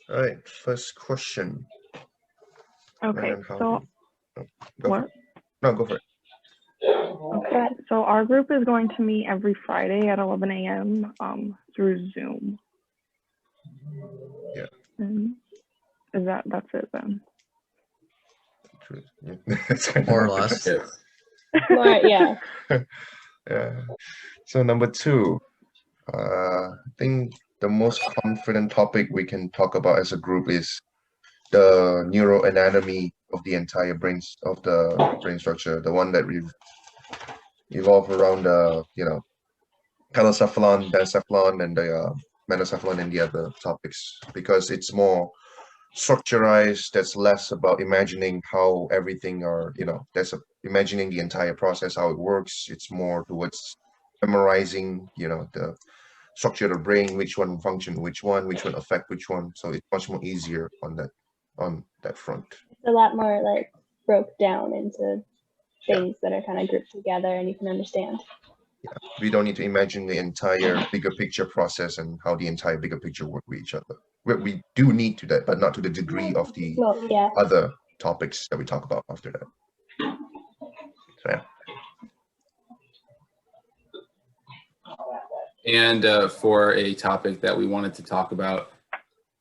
All right, first question. Okay, Madeline, how so do go for what? it. No, go for it. Okay, so our group is going to meet every Friday at 11 a.m. Through Zoom. Yeah. And that's it then? True. Yeah. That's kind More or of less. Yeah. Yeah. So number two, I think the most confident topic we can talk about as a group is the neuroanatomy of the entire brain structure, the one that we've evolved around the telencephalon, diencephalon, and the metacephalon and the other topics, because it's more structurized. That's less about imagining how everything imagining the entire process, how it works. It's more towards memorizing, the structure of the brain, which one function, which one affect which one. So it's much more easier on that front. It's a lot more like broke down into things that are kind of grouped together and you can understand. Yeah, we don't need to imagine the entire bigger picture process and how the entire bigger picture work with each other. We do need to that, but not to the degree of the other topics that we talk about after that. So yeah. And for a topic that we wanted to talk about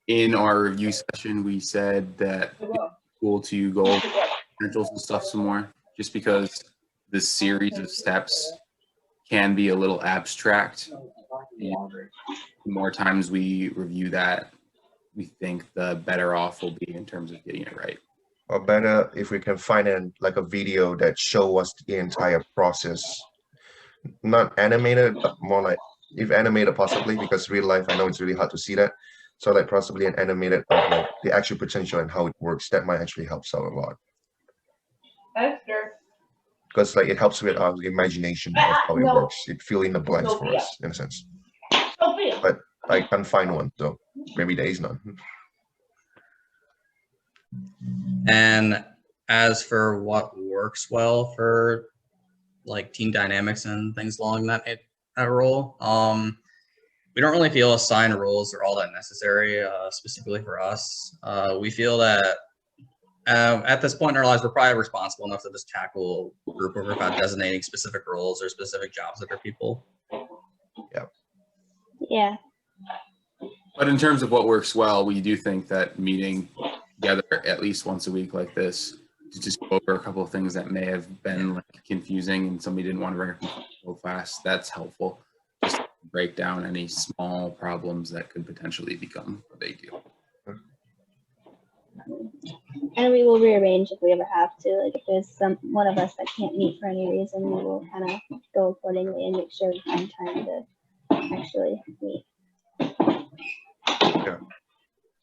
in our review session, we said that it's cool to go over fundamentals and stuff some more, just because this series of steps can be a little abstract. And the more times we review that, we think the better off we'll be in terms of getting it right. Or better if we can find a video that show us the entire process, not animated, but more like, if animated possibly, because real life I know it's really hard to see that. So like possibly an animated of like the actual potential and how it works. That might actually help out a lot. Because like it helps with our imagination of how it works. It fill in the blanks for us in a sense. But I can't find one, so maybe there is none. And as for what works well for like team dynamics and things along that role, we don't really feel assigned roles are all that necessary, specifically for us. We feel that at this point in our lives, we're probably responsible enough to just tackle group work without designating specific roles or specific jobs of our people. Yeah. But in terms of what works well, we do think that meeting together at least once a week like this to just go over a couple of things that may have been like confusing and somebody didn't want to go fast, that's helpful. Just to break down any small problems that could potentially become a big deal. And we will rearrange if we ever have to. Like if there's one of us that can't meet for any reason, we will kind of go accordingly and make sure we find time to actually meet. Yeah.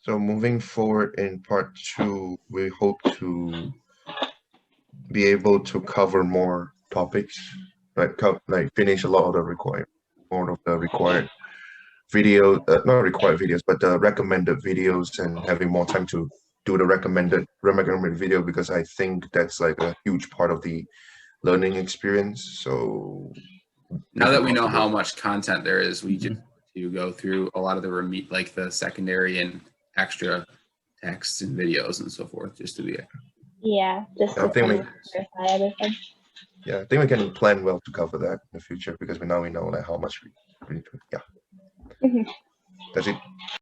So moving forward in part 2, we hope to be able to cover more topics, right? Like finish a lot of the required video, not required videos, but the recommended videos, and having more time to do the recommended video, because I think that's like a huge part of the learning experience. So now that we know how much content there is, we just to go through a lot of the secondary and extra texts and videos and so forth, just to be just to clarify everything. Yeah, I think we can plan well to cover that in the future, because we know like how much we need to. Yeah. That's it.